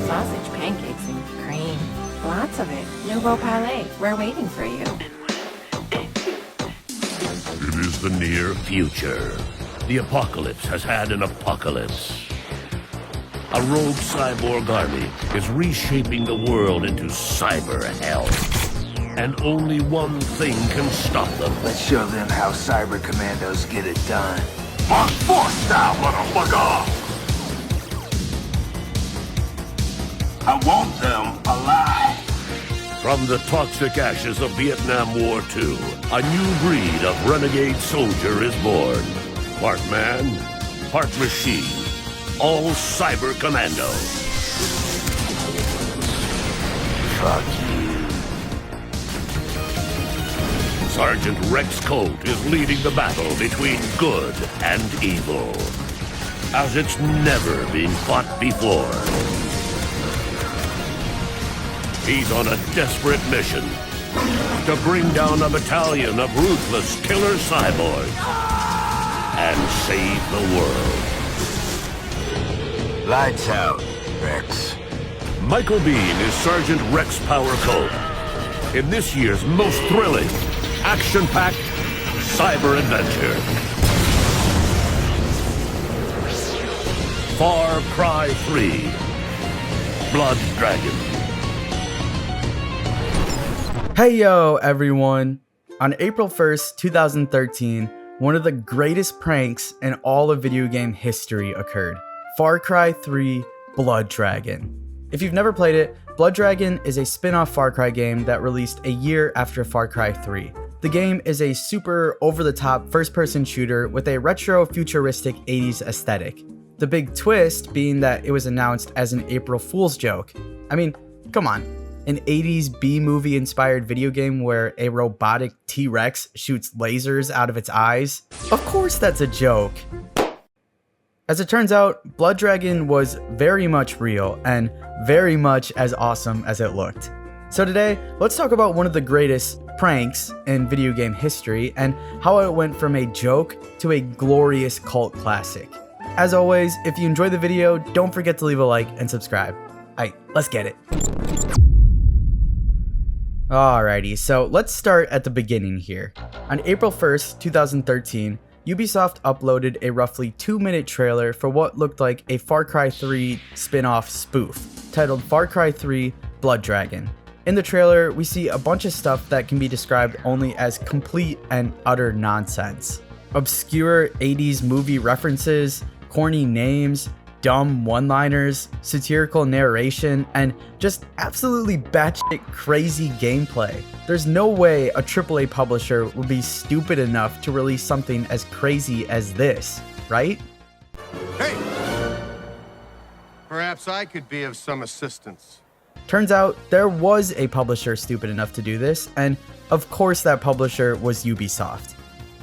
Sausage pancakes and cream. Lots of it. Nouveau palais. We're waiting for you. It is the near future. The apocalypse has had an apocalypse. A rogue cyborg army is reshaping the world into cyber hell. And only one thing can stop them. Let's show them how cyber commandos get it done. Mark Force style, motherfucker! I want them alive. From the toxic ashes of Vietnam War II, a new breed of renegade soldier is born. Part man, part machine. All cyber commando. Fuck you. Sergeant Rex Colt is leading the battle between good and evil, as it's never been fought before. He's on a desperate mission to bring down a battalion of ruthless killer cyborgs and save the world. Lights out, Rex. Michael Biehn is Sergeant Rex Power Colt in this year's most thrilling, action-packed cyber adventure. Far Cry 3, Blood Dragon. Hey yo everyone! On April 1st, 2013, one of the greatest pranks in all of video game history occurred. Far Cry 3 Blood Dragon. If you've never played it, Blood Dragon is a spin-off Far Cry game that released a year after Far Cry 3. The game is a super over-the-top first-person shooter with a retro-futuristic 80s aesthetic. The big twist being that it was announced as an April Fool's joke. I mean, come on. An 80s B-movie inspired video game where a robotic T-Rex shoots lasers out of its eyes? Of course that's a joke. As it turns out, Blood Dragon was very much real and very much as awesome as it looked. So today, let's talk about one of the greatest pranks in video game history and how it went from a joke to a glorious cult classic. As always, if you enjoyed the video, don't forget to leave a like and subscribe. Alright, let's get it. Alrighty, so let's start at the beginning here. On April 1st, 2013, Ubisoft uploaded a roughly 2-minute trailer for what looked like a Far Cry 3 spin-off spoof, titled Far Cry 3 Blood Dragon. In the trailer, we see a bunch of stuff that can be described only as complete and utter nonsense. Obscure 80s movie references, corny names, dumb one-liners, satirical narration, and just absolutely batshit crazy gameplay. There's no way a AAA publisher would be stupid enough to release something as crazy as this, right? Hey! Perhaps I could be of some assistance. Turns out there was a publisher stupid enough to do this, and of course that publisher was Ubisoft.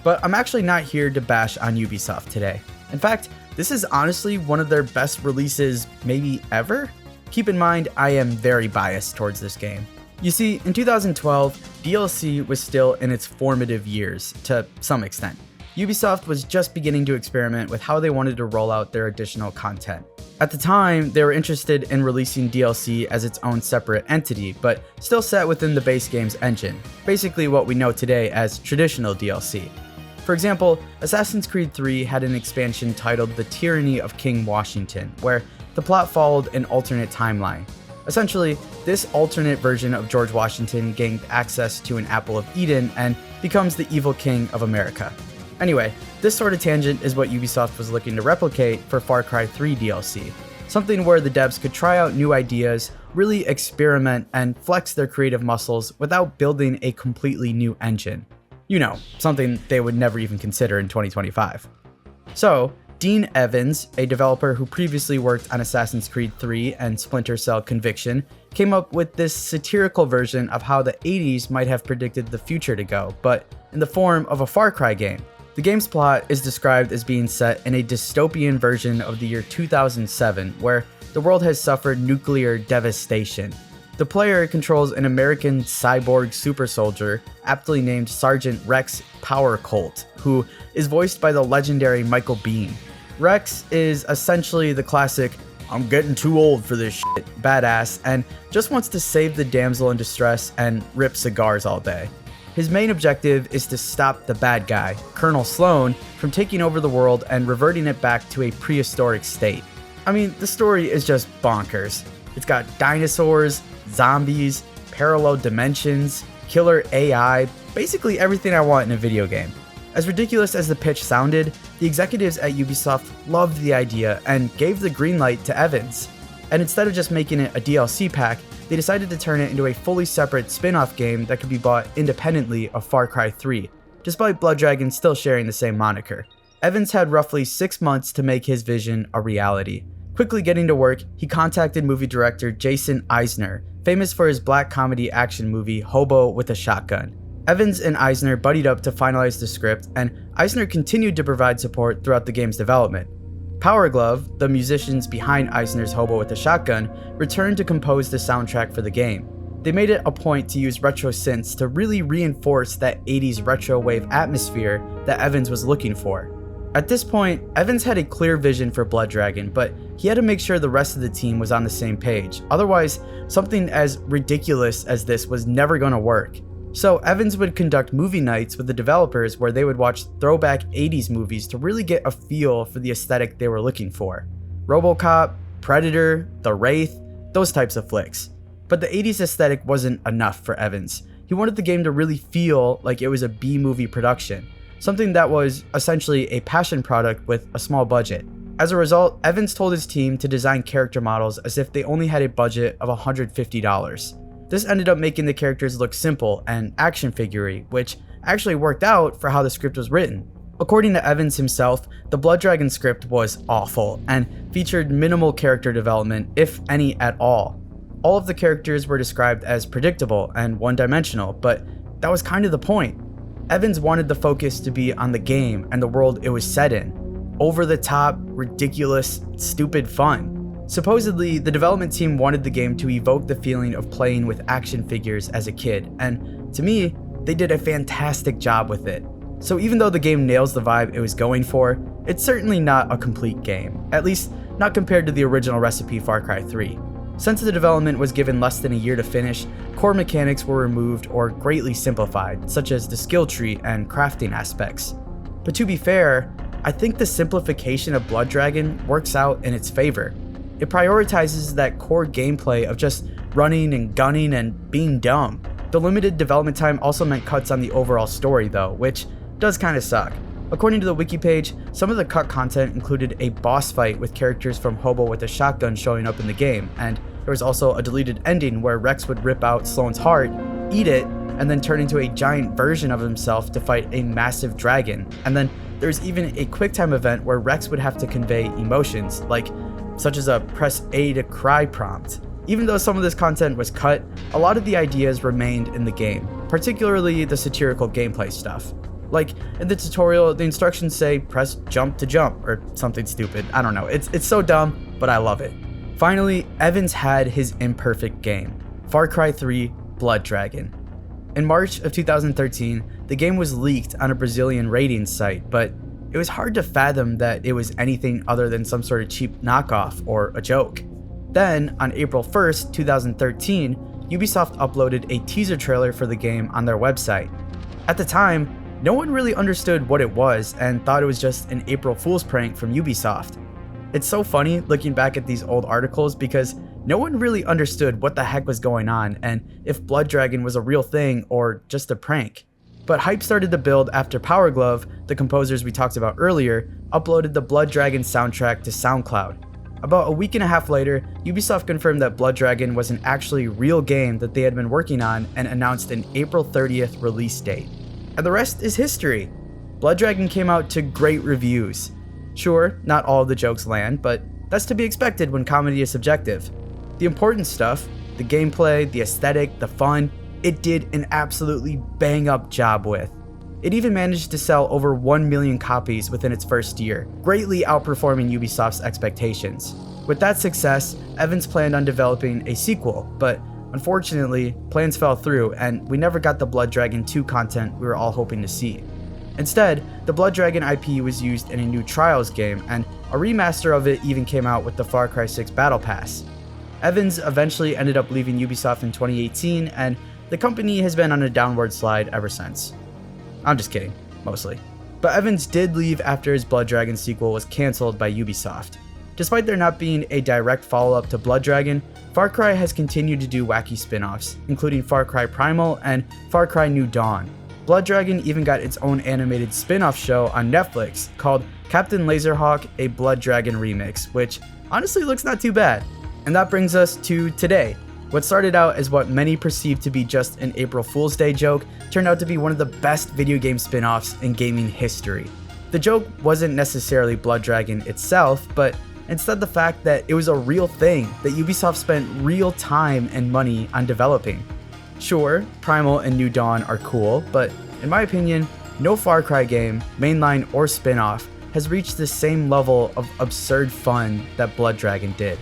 But I'm actually not here to bash on Ubisoft today. In fact, this is honestly one of their best releases maybe ever? Keep in mind, I am very biased towards this game. You see, in 2012, DLC was still in its formative years, to some extent. Ubisoft was just beginning to experiment with how they wanted to roll out their additional content. At the time, they were interested in releasing DLC as its own separate entity, but still set within the base game's engine, basically what we know today as traditional DLC. For example, Assassin's Creed 3 had an expansion titled The Tyranny of King Washington, where the plot followed an alternate timeline. Essentially, this alternate version of George Washington gained access to an Apple of Eden and becomes the evil king of America. Anyway, this sort of tangent is what Ubisoft was looking to replicate for Far Cry 3 DLC. Something where the devs could try out new ideas, really experiment, and flex their creative muscles without building a completely new engine. You know, something they would never even consider in 2025. So, Dean Evans, a developer who previously worked on Assassin's Creed 3 and Splinter Cell Conviction, came up with this satirical version of how the 80s might have predicted the future to go, but in the form of a Far Cry game. The game's plot is described as being set in a dystopian version of the year 2007, where the world has suffered nuclear devastation. The player controls an American cyborg super soldier, aptly named Sergeant Rex Power Colt, who is voiced by the legendary Michael Biehn. Rex is essentially the classic, "I'm getting too old for this shit" badass, and just wants to save the damsel in distress and rip cigars all day. His main objective is to stop the bad guy, Colonel Sloan, from taking over the world and reverting it back to a prehistoric state. I mean, the story is just bonkers. It's got dinosaurs, zombies, parallel dimensions, killer AI, basically everything I want in a video game. As ridiculous as the pitch sounded, the executives at Ubisoft loved the idea and gave the green light to Evans. And instead of just making it a DLC pack, they decided to turn it into a fully separate spin-off game that could be bought independently of Far Cry 3, despite Blood Dragon still sharing the same moniker. Evans had roughly 6 months to make his vision a reality. Quickly getting to work, he contacted movie director Jason Eisner, famous for his black comedy action movie Hobo with a Shotgun. Evans and Eisner buddied up to finalize the script, and Eisner continued to provide support throughout the game's development. Power Glove, the musicians behind Eisner's Hobo with a Shotgun, returned to compose the soundtrack for the game. They made it a point to use retro synths to really reinforce that 80s retro wave atmosphere that Evans was looking for. At this point, Evans had a clear vision for Blood Dragon, but he had to make sure the rest of the team was on the same page. Otherwise, something as ridiculous as this was never going to work. So Evans would conduct movie nights with the developers where they would watch throwback 80s movies to really get a feel for the aesthetic they were looking for. RoboCop, Predator, The Wraith, those types of flicks. But the 80s aesthetic wasn't enough for Evans. He wanted the game to really feel like it was a B-movie production, something that was essentially a passion product with a small budget. As a result, Evans told his team to design character models as if they only had a budget of $150. This ended up making the characters look simple and action figure-y, which actually worked out for how the script was written. According to Evans himself, the Blood Dragon script was awful and featured minimal character development, if any at all. All of the characters were described as predictable and one-dimensional, but that was kind of the point. Evans wanted the focus to be on the game and the world it was set in. Over-the-top, ridiculous, stupid fun. Supposedly, the development team wanted the game to evoke the feeling of playing with action figures as a kid, and to me, they did a fantastic job with it. So even though the game nails the vibe it was going for, it's certainly not a complete game, at least not compared to the original recipe Far Cry 3. Since the development was given less than a year to finish, core mechanics were removed or greatly simplified, such as the skill tree and crafting aspects. But to be fair, I think the simplification of Blood Dragon works out in its favor. It prioritizes that core gameplay of just running and gunning and being dumb. The limited development time also meant cuts on the overall story though, which does kinda suck. According to the wiki page, some of the cut content included a boss fight with characters from Hobo with a Shotgun showing up in the game, and there was also a deleted ending where Rex would rip out Sloan's heart, eat it, and then turn into a giant version of himself to fight a massive dragon. And then there's even a QuickTime event where Rex would have to convey emotions, such as a press A to cry prompt. Even though some of this content was cut, a lot of the ideas remained in the game, particularly the satirical gameplay stuff. Like, in the tutorial, the instructions say press jump to jump, or something stupid. I don't know, it's so dumb, but I love it. Finally, Evans had his imperfect game, Far Cry 3 Blood Dragon. In March of 2013, the game was leaked on a Brazilian ratings site, but it was hard to fathom that it was anything other than some sort of cheap knockoff or a joke. Then, on April 1st, 2013, Ubisoft uploaded a teaser trailer for the game on their website. At the time, no one really understood what it was and thought it was just an April Fool's prank from Ubisoft. It's so funny looking back at these old articles because no one really understood what the heck was going on and if Blood Dragon was a real thing or just a prank. But hype started to build after Power Glove, the composers we talked about earlier, uploaded the Blood Dragon soundtrack to SoundCloud. About a week and a half later, Ubisoft confirmed that Blood Dragon was an actually real game that they had been working on and announced an April 30th release date. And the rest is history. Blood Dragon came out to great reviews. Sure, not all of the jokes land, but that's to be expected when comedy is subjective. The important stuff, the gameplay, the aesthetic, the fun, it did an absolutely bang-up job with. It even managed to sell over 1 million copies within its first year, greatly outperforming Ubisoft's expectations. With that success, Evans planned on developing a sequel, but Unfortunately, plans fell through and we never got the Blood Dragon 2 content we were all hoping to see. Instead, the Blood Dragon IP was used in a new Trials game, and a remaster of it even came out with the Far Cry 6 Battle Pass. Evans eventually ended up leaving Ubisoft in 2018, and the company has been on a downward slide ever since. I'm just kidding, mostly. But Evans did leave after his Blood Dragon sequel was cancelled by Ubisoft. Despite there not being a direct follow-up to Blood Dragon, Far Cry has continued to do wacky spin-offs, including Far Cry Primal and Far Cry New Dawn. Blood Dragon even got its own animated spin-off show on Netflix called Captain Laserhawk: A Blood Dragon Remix, which honestly looks not too bad. And that brings us to today. What started out as what many perceived to be just an April Fool's Day joke turned out to be one of the best video game spin-offs in gaming history. The joke wasn't necessarily Blood Dragon itself, but instead the fact that it was a real thing that Ubisoft spent real time and money on developing. Sure, Primal and New Dawn are cool, but in my opinion, no Far Cry game, mainline or spin-off, has reached the same level of absurd fun that Blood Dragon did.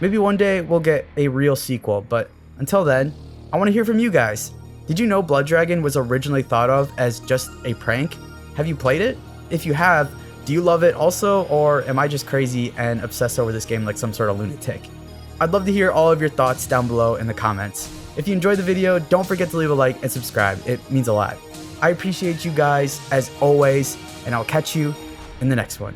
Maybe one day we'll get a real sequel, but until then, I want to hear from you guys. Did you know Blood Dragon was originally thought of as just a prank? Have you played it? If you have, do you love it also, or am I just crazy and obsessed over this game like some sort of lunatic? I'd love to hear all of your thoughts down below in the comments. If you enjoyed the video, don't forget to leave a like and subscribe. It means a lot. I appreciate you guys as always, and I'll catch you in the next one.